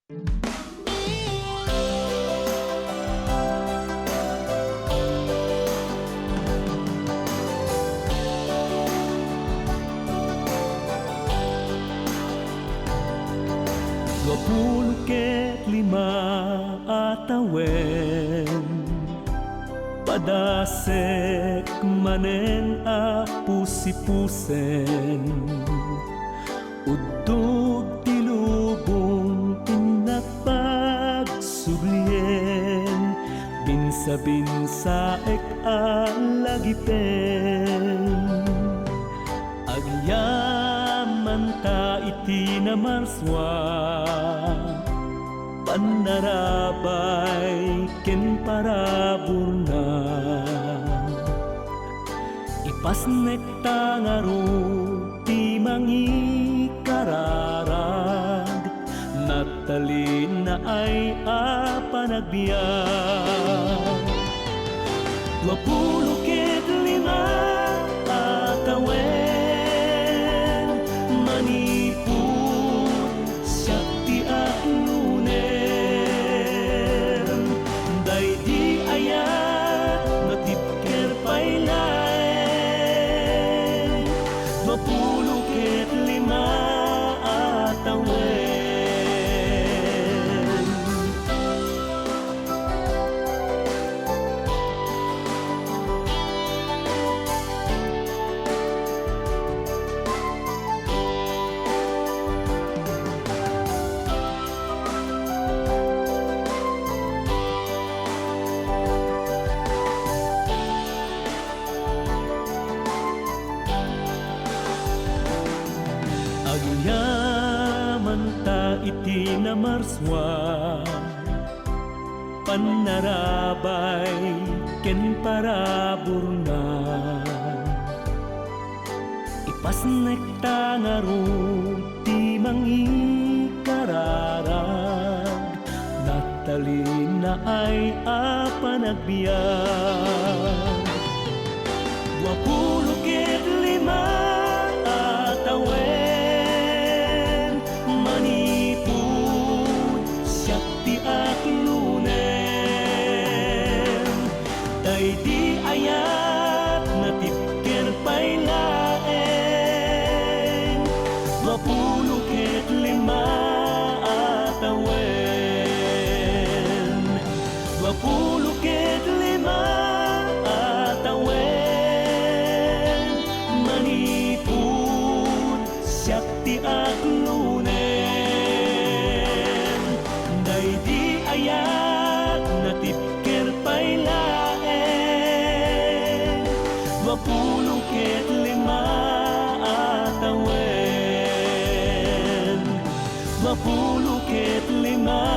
25 atawen padasek manen a pusi-pusen udtog tilubong pinapagsublien binsa-binsaek a lagipen agyaman ta iti na marswa panarabay ken paraburna ipasnek tangaro ti mangikararag natalin na ay apanagbiag 25 atawen manipur siyak ti aklunen daydi ayat natipker paylay 25 atawen. Agyaman ta iti na marswa panarabay ken paraburna ipasnek tangaro ti mangikararag natalin na ay apanagbiag 25 atawen manipur siyak ti aklunen daydi ayat natipker paylaeng 25 atawen 25 atawen manipur siyak ti aklunen daydi ayat natipker paylaeng 25 atawen 25